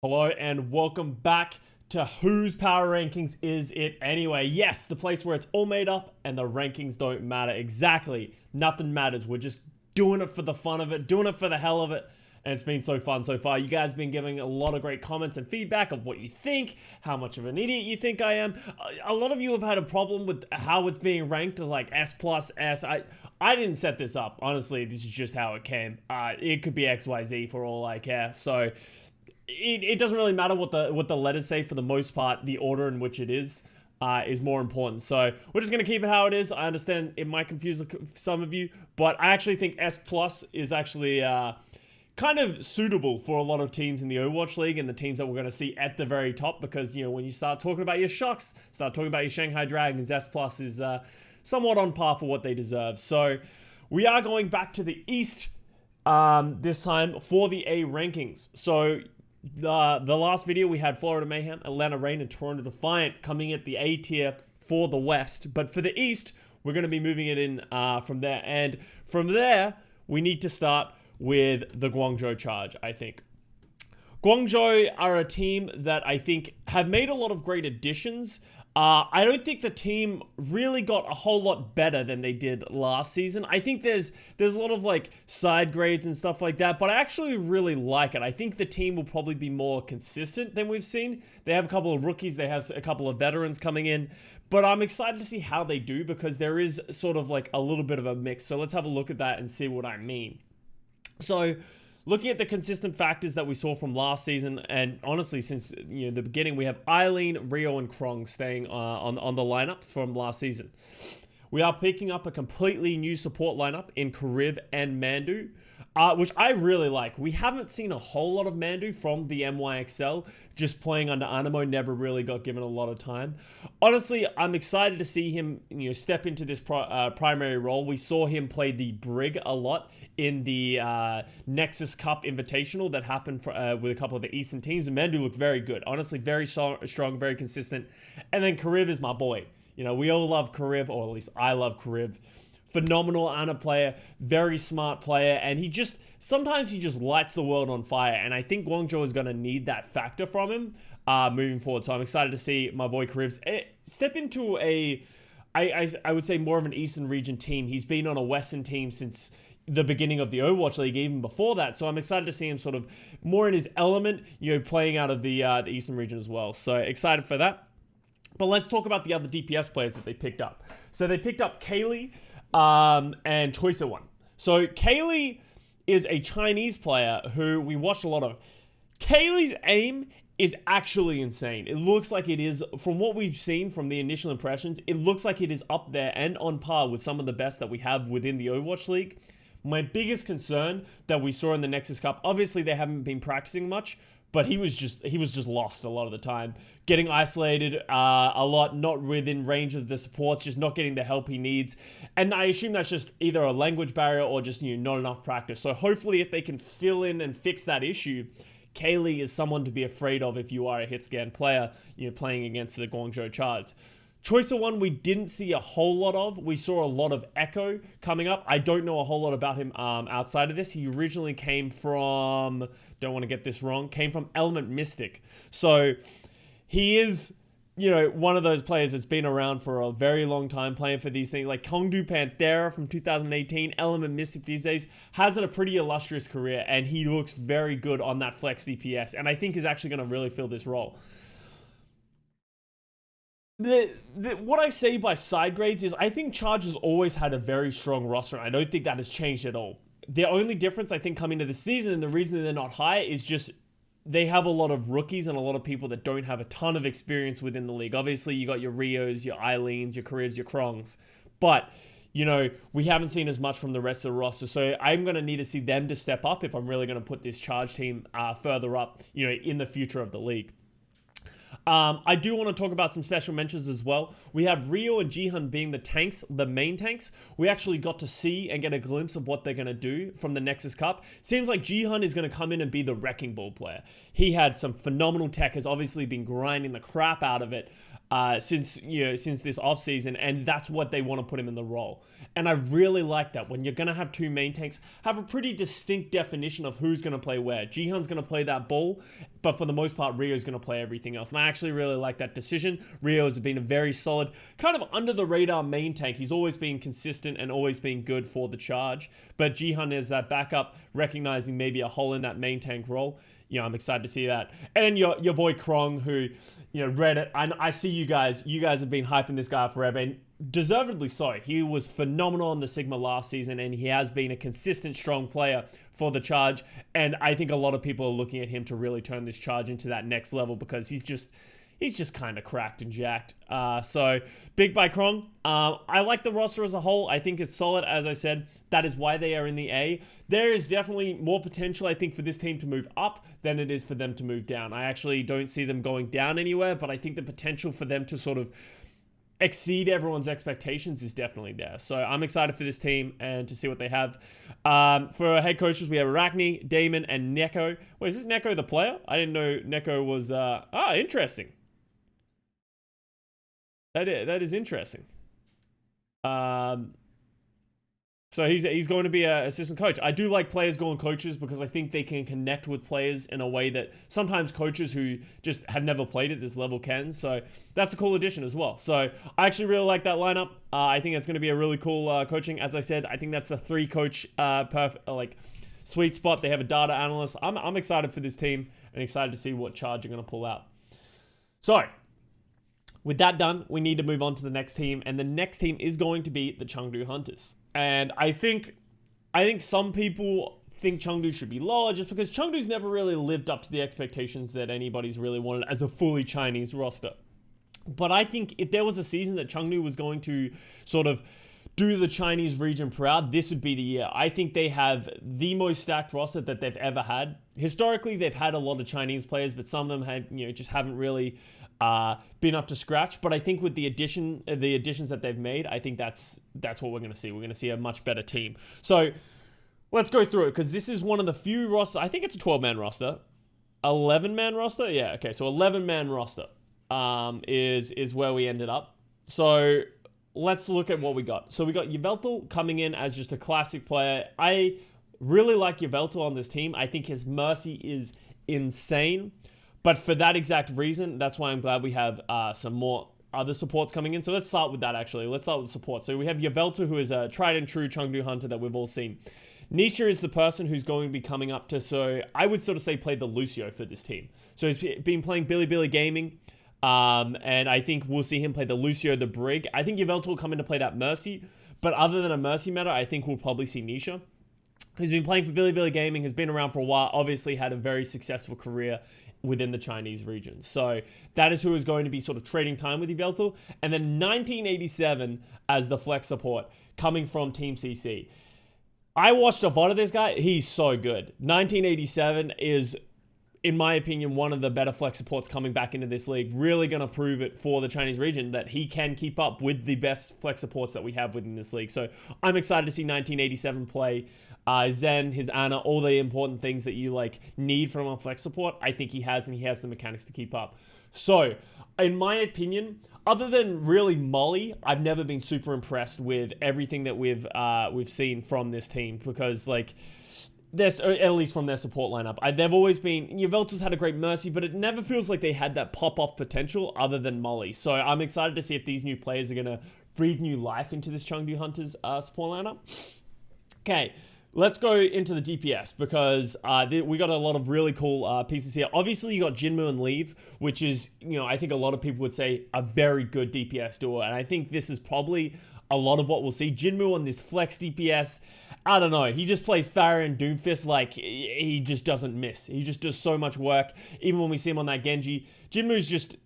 Hello and welcome back to Whose Power Rankings Is It Anyway? Yes, the place where it's all made up and the rankings don't matter. Exactly. Nothing matters. We're just doing it for the fun of it, doing it for the hell of it. And it's been so fun so far. You guys have been giving a lot of great comments and feedback of what you think, how much of an idiot you think I am. A lot of you have had a problem with how it's being ranked, like S plus S. I didn't set this up. Honestly, this is just how it came. It could be XYZ for all I care. So it doesn't really matter what the letters say for the most part. The order in which it is more important. So we're just going to keep it how it is. I understand it might confuse some of you, but I actually think S plus is actually kind of suitable for a lot of teams in the Overwatch League and the teams that we're going to see at the very top, because, you know, when you start talking about your Shocks, start talking about your Shanghai Dragons, S plus is somewhat on par for what they deserve. So we are going back to the East this time for the A rankings. So the last video we had Florida Mayhem, Atlanta Reign, and Toronto Defiant coming at the A tier for the West. But for the East, we're going to be moving it in from there. And from there, we need to start with the Guangzhou Charge, I think. Guangzhou are a team that I think have made a lot of great additions. I don't think the team really got a whole lot better than they did last season. I think there's a lot of like side grades and stuff like that, but I actually really like it. I think the team will probably be more consistent than we've seen. They have a couple of rookies, they have a couple of veterans coming in, but I'm excited to see how they do because there is sort of like a little bit of a mix. So let's have a look at that and see what I mean. So looking at the consistent factors that we saw from last season, and honestly, since the beginning, we have Eileen, Rio, and Krong staying on the lineup from last season. We are picking up a completely new support lineup in Karib and Mandu, which I really like. We haven't seen a whole lot of Mandu from the MYXL, just playing under Animo, never really got given a lot of time. Honestly, I'm excited to see him step into this primary role. We saw him play the Brig a lot in the Nexus Cup Invitational that happened with a couple of the Eastern teams, and Mandu looked very good. Honestly, very strong, very consistent. And then Karib is my boy. We all love Karib, or at least I love Karib. Phenomenal Ana player, very smart player, and sometimes he just lights the world on fire, and I think Guangzhou is going to need that factor from him moving forward. So I'm excited to see my boy Karib step into I would say more of an Eastern region team. He's been on a Western team since the beginning of the Overwatch League, even before that. So I'm excited to see him sort of more in his element, playing out of the Eastern region as well. So excited for that. But let's talk about the other DPS players that they picked up. So they picked up Kaylee and Choicer One. So Kaylee is a Chinese player who we watched a lot of. Kaylee's aim is actually insane. It looks like it is, from what we've seen from the initial impressions, it looks like it is up there and on par with some of the best that we have within the Overwatch League. My biggest concern that we saw in the Nexus Cup, obviously they haven't been practicing much, but he was just lost a lot of the time, getting isolated a lot, not within range of the supports, just not getting the help he needs. And I assume that's just either a language barrier or just not enough practice. So hopefully if they can fill in and fix that issue, Kaylee is someone to be afraid of if you are a hit scan player, playing against the Guangzhou Charge. Choicer One, we didn't see a whole lot of. We saw a lot of Echo coming up. I don't know a whole lot about him outside of this. He originally came from, don't want to get this wrong, came from Element Mystic. So he is, one of those players that's been around for a very long time playing for these things. Like Chengdu Panthera from 2018, Element Mystic these days, has a pretty illustrious career, and he looks very good on that flex DPS, and I think is actually going to really fill this role. What I say by side grades is I think Charge has always had a very strong roster. I don't think that has changed at all. The only difference I think coming to the season, and the reason they're not high, is just they have a lot of rookies and a lot of people that don't have a ton of experience within the league. Obviously, you got your Rios, your Eileens, your Karibs, your Krongs. But, we haven't seen as much from the rest of the roster. So I'm going to need to see them to step up if I'm really going to put this Charge team further up, in the future of the league. I do want to talk about some special mentions as well. We have Rio and Jihan being the tanks, the main tanks. We actually got to see and get a glimpse of what they're going to do from the Nexus Cup. Seems like Jihan is going to come in and be the wrecking ball player. He had some phenomenal tech, has obviously been grinding the crap out of it. since this offseason, and that's what they want to put him in the role. And I really like that. When you're going to have two main tanks, have a pretty distinct definition of who's going to play where. Jihan's going to play that ball, but for the most part, Rio's going to play everything else. And I actually really like that decision. Rio has been a very solid, kind of under the radar main tank. He's always been consistent and always been good for the charge. But Jihan is that backup, recognizing maybe a hole in that main tank role. I'm excited to see that. And your boy Krong, who, Reddit, I see you guys have been hyping this guy forever, and deservedly so. He was phenomenal in the Sigma last season, and he has been a consistent, strong player for the Charge. And I think a lot of people are looking at him to really turn this Charge into that next level, because he's just kind of cracked and jacked. So big by Krong. I like the roster as a whole. I think it's solid. As I said, that is why they are in the A. There is definitely more potential, I think, for this team to move up than it is for them to move down. I actually don't see them going down anywhere, but I think the potential for them to sort of exceed everyone's expectations is definitely there. So I'm excited for this team and to see what they have. For head coaches, we have Arachne, Damon, and Neko. Wait, is this Neko the player? I didn't know Neko was... interesting. That is interesting. So he's going to be an assistant coach. I do like players going coaches, because I think they can connect with players in a way that sometimes coaches who just have never played at this level can. So that's a cool addition as well. So I actually really like that lineup. I think it's going to be a really cool coaching. As I said, I think that's the 3-coach sweet spot. They have a data analyst. I'm excited for this team and excited to see what Charge are going to pull out. So with that done, we need to move on to the next team, and the next team is going to be the Chengdu Hunters. And I think some people think Chengdu should be lower, just because Chengdu's never really lived up to the expectations that anybody's really wanted as a fully Chinese roster. But I think if there was a season that Chengdu was going to sort of do the Chinese region proud, this would be the year. I think they have the most stacked roster that they've ever had. Historically, they've had a lot of Chinese players, but some of them had, just haven't really been up to scratch. But I think with the additions that they've made, I think that's what we're going to see. We're going to see a much better team. So let's go through it, because this is one of the few rosters. I think it's a 12-man roster. 11-man roster? Yeah, okay. So 11-man roster is where we ended up. So let's look at what we got. So we got Yveltal coming in as just a classic player. I really like Yveltal on this team. I think his Mercy is insane. But for that exact reason, that's why I'm glad we have some more other supports coming in. So let's start with that, actually. Let's start with support. So we have Yveltal, who is a tried and true Chengdu Hunter that we've all seen. Nisha is the person who's going to be coming up to, so I would sort of say play the Lucio for this team. So he's been playing Billy Gaming, and I think we'll see him play the Lucio, the Brig. I think Yveltal will come in to play that Mercy, but other than a Mercy meta, I think we'll probably see Nisha. He's been playing for Billy Gaming, has been around for a while, obviously had a very successful career within the Chinese region. So that is who is going to be sort of trading time with Yveltal. And then 1987 as the flex support coming from Team CC. I watched a VOD of this guy. He's so good. 1987 is, in my opinion, one of the better flex supports coming back into this league. Really going to prove it for the Chinese region that he can keep up with the best flex supports that we have within this league. So I'm excited to see 1987 play. Zen, his Ana, all the important things that you need from a flex support, I think he has, and he has the mechanics to keep up. So, in my opinion, other than really Molly, I've never been super impressed with everything that we've seen from this team, because there's, at least from their support lineup, they've always been, Yveltal's had a great Mercy, but it never feels like they had that pop-off potential other than Molly. So I'm excited to see if these new players are going to breathe new life into this Chengdu Hunters support lineup. Okay. Let's go into the DPS, because we got a lot of really cool pieces here. Obviously, you got Jinmu and Leave, which is, I think a lot of people would say a very good DPS duo. And I think this is probably a lot of what we'll see. Jinmu on this flex DPS, I don't know. He just plays Pharah and Doomfist like he just doesn't miss. He just does so much work. Even when we see him on that Genji, Jinmu's just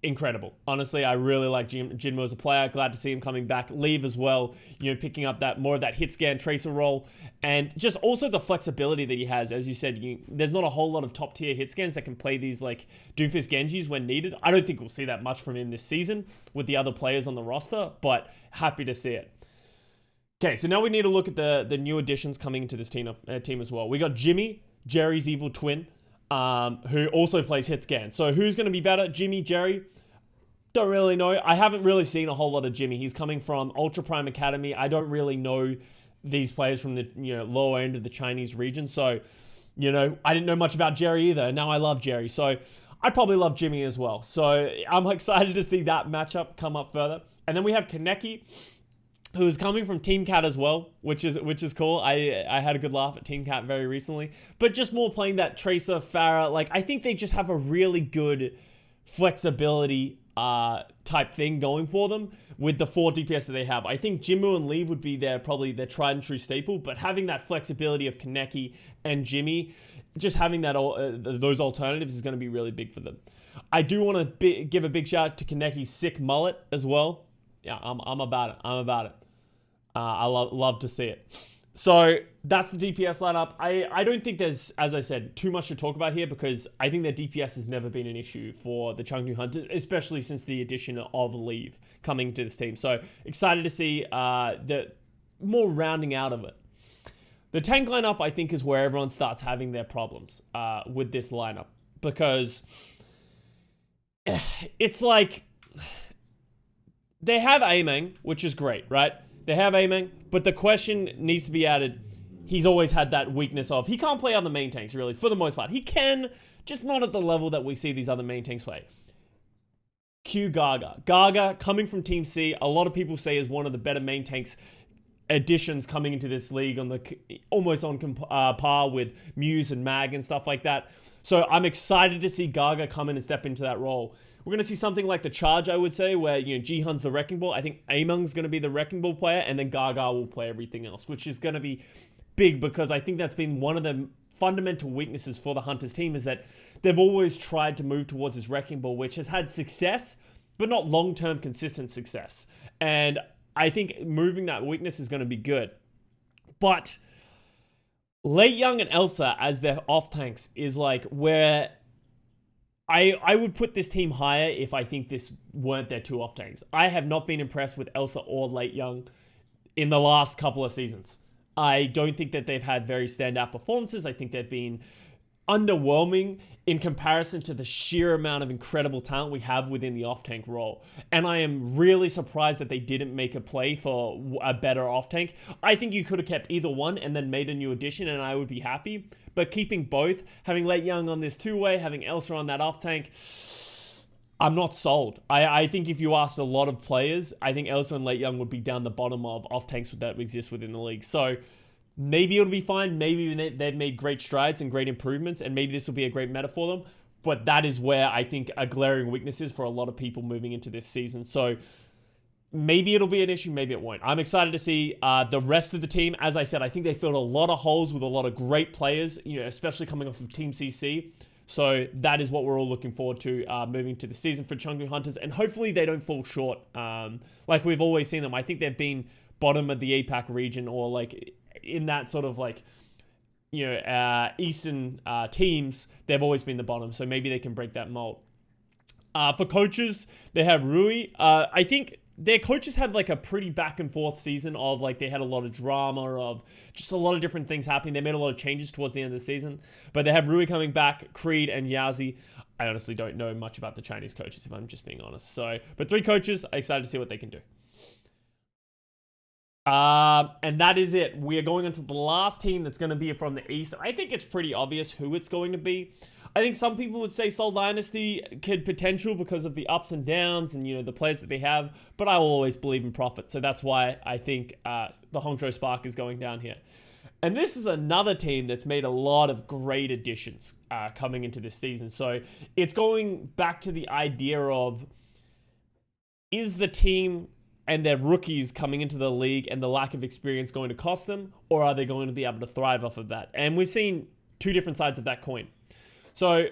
incredible. Honestly, I really like Jinmu as a player. Glad to see him coming back. Leave as well, picking up that more of that hit scan tracer role, and just also the flexibility that he has. As you said, there's not a whole lot of top tier hit scans that can play these Doomfist Genjis when needed. I don't think we'll see that much from him this season with the other players on the roster, but happy to see it. Okay, so now we need to look at the new additions coming into this team as well. We got Jimmy, Jerry's evil twin, who also plays hit scan. So who's going to be better, Jimmy, Jerry? Don't really know. I haven't really seen a whole lot of Jimmy. He's coming from Ultra Prime Academy. I don't really know these players from the lower end of the Chinese region. So, I didn't know much about Jerry either. And now I love Jerry. So I probably love Jimmy as well. So I'm excited to see that matchup come up further. And then we have Kaneki, who is coming from Team Cat as well, which is cool. I had a good laugh at Team Cat very recently. But just more playing that Tracer, Farah. Like, I think they just have a really good flexibility type thing going for them with the 4 DPS that they have. I think Jimmu and Lee would be probably their tried and true staple, but having that flexibility of Kaneki and Jimmy, just having that those alternatives is going to be really big for them. I do want to give a big shout out to Kaneki's sick mullet as well. Yeah, I'm about it. I love to see it. So that's the DPS lineup. I don't think there's, as I said, too much to talk about here because I think their DPS has never been an issue for the Chengdu Hunters, especially since the addition of Leave coming to this team. So excited to see the more rounding out of it. The tank lineup, I think, is where everyone starts having their problems with this lineup because it's like they have Aiming, which is great, right? They have Aiming, but the question needs to be added. He's always had that weakness of he can't play other main tanks, really, for the most part. He can, just not at the level that we see these other main tanks play. Q Gaga. Gaga, coming from Team C, a lot of people say is one of the better main tanks additions coming into this league, almost on par with Muse and Mag and stuff like that. So I'm excited to see Gaga come in and step into that role. We're going to see something like the Charge, I would say, where Jihan's the Wrecking Ball. I think Amung's going to be the Wrecking Ball player, and then Gaga will play everything else, which is going to be big because I think that's been one of the fundamental weaknesses for the Hunters team is that they've always tried to move towards this Wrecking Ball, which has had success, but not long-term consistent success. And I think moving that weakness is going to be good. But Lei Young and Elsa as their off tanks is like where I would put this team higher if I think this weren't their 2 off tanks. I have not been impressed with Elsa or Lei Young in the last couple of seasons. I don't think that they've had very standout performances. I think they've been underwhelming in comparison to the sheer amount of incredible talent we have within the off-tank role. And I am really surprised that they didn't make a play for a better off-tank. I think you could have kept either one and then made a new addition and I would be happy. But keeping both, having Lei Young on this 2-way, having Elsa on that off-tank, I'm not sold. I think if you asked a lot of players, I think Elsa and Lei Young would be down the bottom of off-tanks that exist within the league. So maybe it'll be fine. Maybe they've made great strides and great improvements, and maybe this will be a great meta for them. But that is where I think a glaring weakness is for a lot of people moving into this season. So maybe it'll be an issue, maybe it won't. I'm excited to see the rest of the team. As I said, I think they filled a lot of holes with a lot of great players, especially coming off of Team CC. So that is what we're all looking forward to moving to the season for Chengdu Hunters. And hopefully they don't fall short like we've always seen them. I think they've been bottom of the APAC region or like in that sort of like, Eastern teams. They've always been the bottom. So maybe they can break that mold. For coaches, they have Rui. I think their coaches had like a pretty back and forth season of like they had a lot of drama of just a lot of different things happening. They made a lot of changes towards the end of the season, but they have Rui coming back, Creed and Yazi. I honestly don't know much about the Chinese coaches if I'm just being honest. So, but 3 coaches, I'm excited to see what they can do. And that is it. We are going into the last team that's going to be from the East. I think it's pretty obvious who it's going to be. I think some people would say Seoul Dynasty could potential because of the ups and downs and, the players that they have. But I will always believe in profit. So that's why I think the Hangzhou Spark is going down here. And this is another team that's made a lot of great additions coming into this season. So it's going back to the idea of, is the team and their rookies coming into the league and the lack of experience going to cost them, or are they going to be able to thrive off of that? And we've seen 2 different sides of that coin. So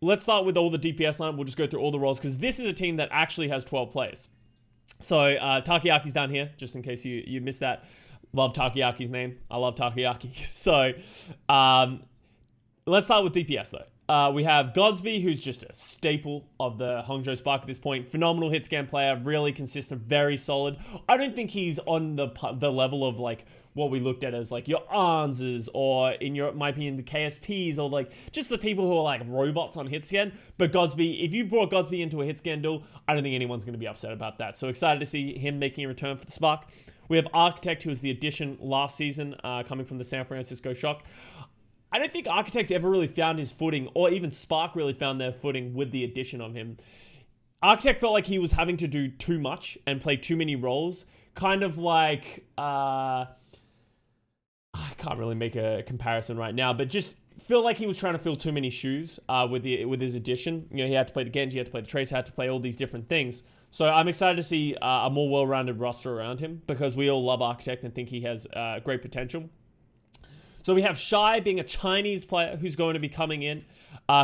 let's start with all the DPS line. We'll just go through all the roles because this is a team that actually has 12 players. So Takeyaki's down here, just in case you missed that. Love Takeyaki's name. I love Takoyaki. So let's start with DPS though. we have Godsby, who's just a staple of the Hangzhou Spark at this point. Phenomenal hit scan player, really consistent, very solid. I don't think he's on the level of like what we looked at as like your Arnses or in your, my opinion, the KSPs or like just the people who are like robots on hit scan. But Godsby, if you brought Godsby into a hit scan duel, I don't think anyone's going to be upset about that. So excited to see him making a return for the Spark. We have Architect, who was the addition last season, coming from the San Francisco Shock. I don't think Architect ever really found his footing, or even Spark really found their footing with the addition of him. Architect felt like he was having to do too much and play too many roles. Kind of like, I can't really make a comparison right now, but just feel like he was trying to fill too many shoes with his addition. You know, he had to play the Genji, he had to play the Tracer, had to play all these different things. So I'm excited to see a more well-rounded roster around him because we all love Architect and think he has great potential. So we have Shy being a Chinese player who's going to be coming in,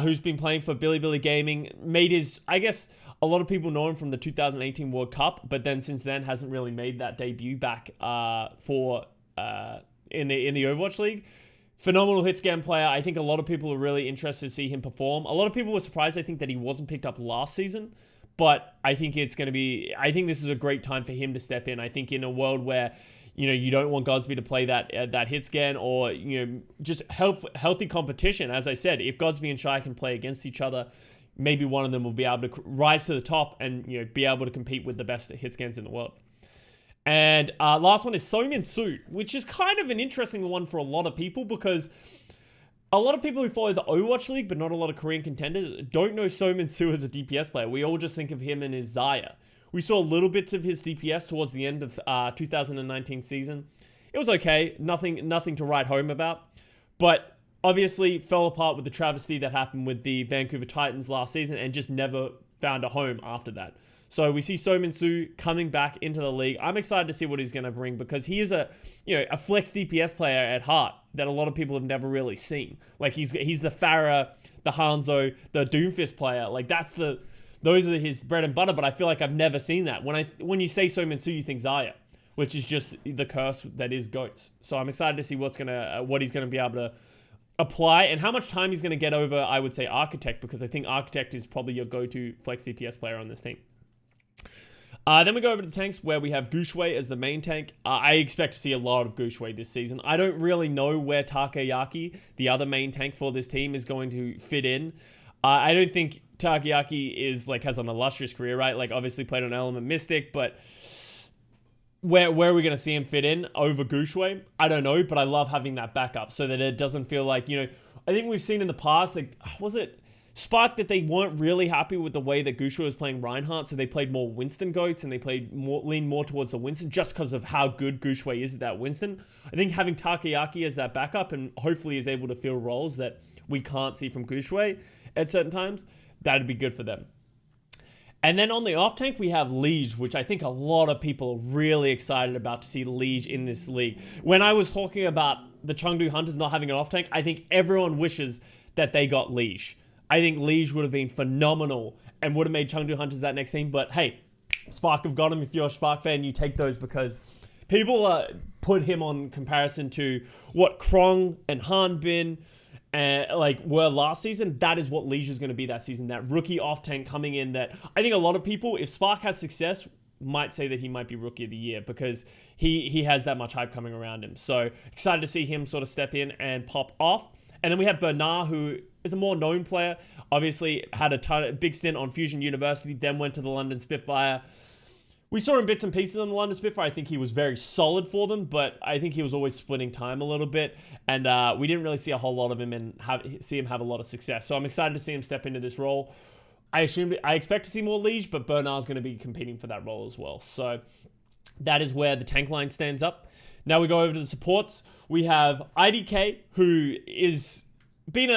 who's been playing for Bilibili Gaming, made his, I guess, a lot of people know him from the 2018 World Cup, but then since then hasn't really made that debut back in the Overwatch League. Phenomenal hit scan player. I think a lot of people are really interested to see him perform. A lot of people were surprised, I think, that he wasn't picked up last season, but I think this is a great time for him to step in. I think in a world where you don't want Godsby to play that hit scan or, just healthy competition. As I said, if Godsby and Shy can play against each other, maybe one of them will be able to rise to the top and, be able to compete with the best hit scans in the world. And last one is Somin Su, which is kind of an interesting one for a lot of people because a lot of people who follow the Overwatch League, but not a lot of Korean contenders, don't know Somin Su as a DPS player. We all just think of him and his Xayah. We saw little bits of his DPS towards the end of 2019 season. It was okay, nothing to write home about, but obviously fell apart with the travesty that happened with the Vancouver Titans last season and just never found a home after that. So we see Somin Su coming back into the league. I'm excited to see what he's going to bring because he is a flex DPS player at heart that a lot of people have never really seen. Like he's the Pharah, the Hanzo, the Doomfist player. Like those are his bread and butter, but I feel like I've never seen that. When you say Somin Su, you think Xayah, which is just the curse that is GOATs. So I'm excited to see what he's going to be able to apply and how much time he's going to get over, I would say, Architect, because I think Architect is probably your go-to flex DPS player on this team. Then we go over to the tanks where we have Gushwei as the main tank. I expect to see a lot of Gushwei this season. I don't really know where Takoyaki, the other main tank for this team, is going to fit in. I don't think Takoyaki has an illustrious career, right? Like obviously played on Element Mystic, but where are we going to see him fit in over Gushwei? I don't know, but I love having that backup so that it doesn't feel like, I think we've seen in the past, like, was it Spark that they weren't really happy with the way that Gushwei was playing Reinhardt, so they played more Winston goats and they leaned more towards the Winston just because of how good Gushwei is at that Winston. I think having Takoyaki as that backup and hopefully is able to fill roles that we can't see from Gushwei at certain times, that'd be good for them. And then on the off tank, we have Liege, which I think a lot of people are really excited about to see Liege in this league. When I was talking about the Chengdu Hunters not having an off tank, I think everyone wishes that they got Liege. I think Liege would have been phenomenal and would have made Chengdu Hunters that next team. But hey, Spark have got him. If you're a Spark fan, you take those because people put him on comparison to what Krong and Han Bin were last season. That is what Liege is going to be that season. That rookie off tank coming in that I think a lot of people, if Spark has success, might say that he might be rookie of the year because he has that much hype coming around him. So excited to see him sort of step in and pop off. And then we have Bernard, who is a more known player. Obviously had a big stint on Fusion University, then went to the London Spitfire. We saw him bits and pieces on the London Spitfire. I think he was very solid for them, but I think he was always splitting time a little bit. And we didn't really see a whole lot of him and see him have a lot of success. So I'm excited to see him step into this role. I expect to see more Liege, but Bernard's going to be competing for that role as well. So that is where the tank line stands up. Now we go over to the supports. We have IDK, who is been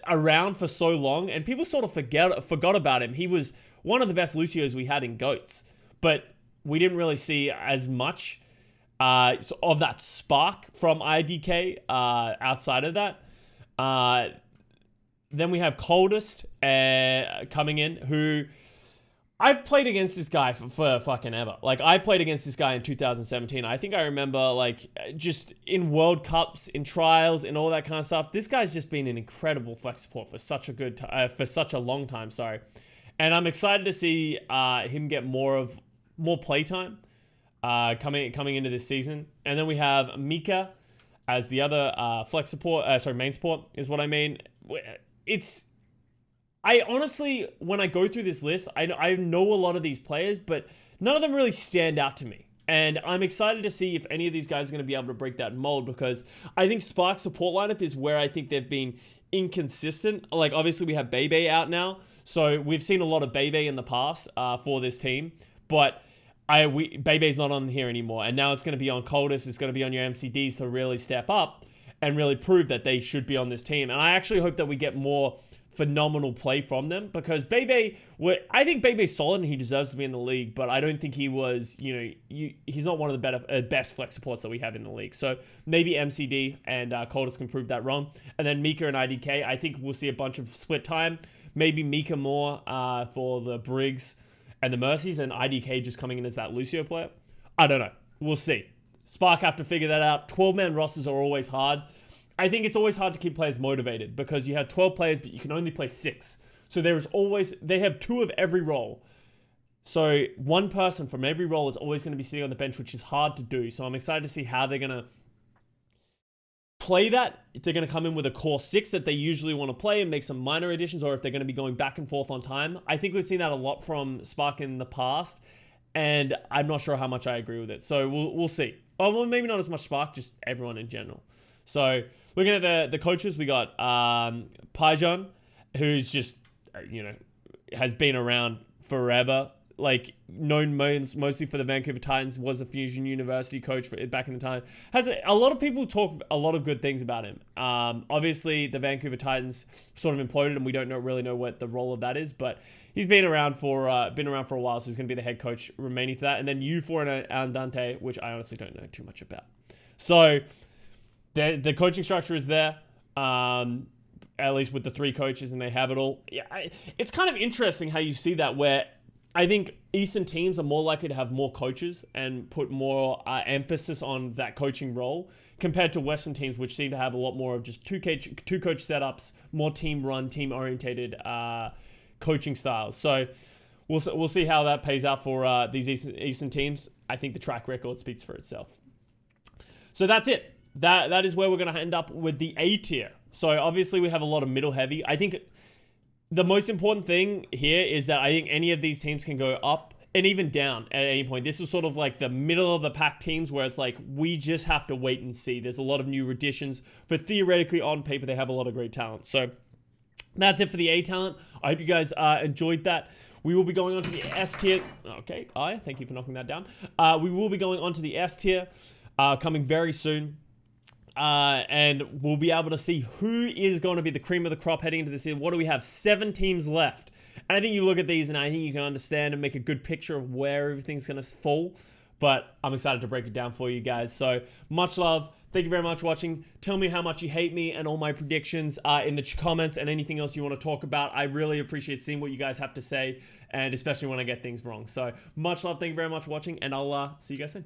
around for so long, and people sort of forgot about him. He was one of the best Lucios we had in GOATs, but we didn't really see as much of that spark from IDK outside of that. Then we have Coldest coming in, who I've played against this guy for fucking ever. Like, I played against this guy in 2017. I think I remember, like, just in World Cups, in trials, and all that kind of stuff. This guy's just been an incredible flex support for such a for such a long time. Sorry, and I'm excited to see him get more playtime coming into this season. And then we have Mika as the other flex support. Main support is what I mean. I honestly, when I go through this list, I know a lot of these players, but none of them really stand out to me. And I'm excited to see if any of these guys are going to be able to break that mold, because I think Spark's support lineup is where I think they've been inconsistent. Like, obviously we have Bebe out now, so we've seen a lot of Bebe in the past for this team, but Bebe's not on here anymore, and now it's going to be on Coldest, it's going to be on your MCDs to really step up and really prove that they should be on this team. And I actually hope that we get more phenomenal play from them, because I think Bebe's solid and he deserves to be in the league, but I don't think he was, he's not one of the best flex supports that we have in the league. So maybe MCD and Coldest can prove that wrong. And then Mika and IDK, I think we'll see a bunch of split time. Maybe Mika more for the Briggs and the Mercies, and IDK just coming in as that Lucio player. I don't know. We'll see. Spark have to figure that out. 12-man rosters are always hard. I think it's always hard to keep players motivated, because you have 12 players, but you can only play 6. So they have 2 of every role. So one person from every role is always going to be sitting on the bench, which is hard to do. So I'm excited to see how they're going to play that. If they're going to come in with a core 6 that they usually want to play and make some minor additions, or if they're going to be going back and forth on time. I think we've seen that a lot from Spark in the past, and I'm not sure how much I agree with it. So we'll see. Oh, well, maybe not as much Spark, just everyone in general. So looking at the coaches, we got Pajon, who's just, has been around forever. Like, known mostly for the Vancouver Titans, was a Fusion University coach back in the time. A lot of people talk a lot of good things about him. Obviously, the Vancouver Titans sort of imploded, and we don't really know what the role of that is. But he's been around for a while, so he's going to be the head coach remaining for that. And then U4 and Andante, which I honestly don't know too much about. So the coaching structure is there, at least with the 3 coaches, and they have it all. Yeah, it's kind of interesting how you see that, where I think Eastern teams are more likely to have more coaches and put more emphasis on that coaching role, compared to Western teams, which seem to have a lot more of just two coach setups, more team run, team orientated coaching styles. So we'll see how that pays out for these Eastern teams. I think the track record speaks for itself. So that's it. That is where we're going to end up with the A tier. So obviously we have a lot of middle heavy. I think the most important thing here is that I think any of these teams can go up and even down at any point. This is sort of like the middle of the pack teams, where it's like, we just have to wait and see. There's a lot of new additions, but theoretically on paper, they have a lot of great talent. So that's it for the A talent. I hope you guys enjoyed that. We will be going on to the S tier. Okay, thank you for knocking that down. We will be going on to the S tier coming very soon. And we'll be able to see who is going to be the cream of the crop heading into this year. What do we have? 7 teams left. And I think you look at these and I think you can understand and make a good picture of where everything's going to fall. But I'm excited to break it down for you guys. So much love. Thank you very much for watching. Tell me how much you hate me and all my predictions in the comments, and anything else you want to talk about. I really appreciate seeing what you guys have to say, and especially when I get things wrong. So much love. Thank you very much for watching, and I'll see you guys soon.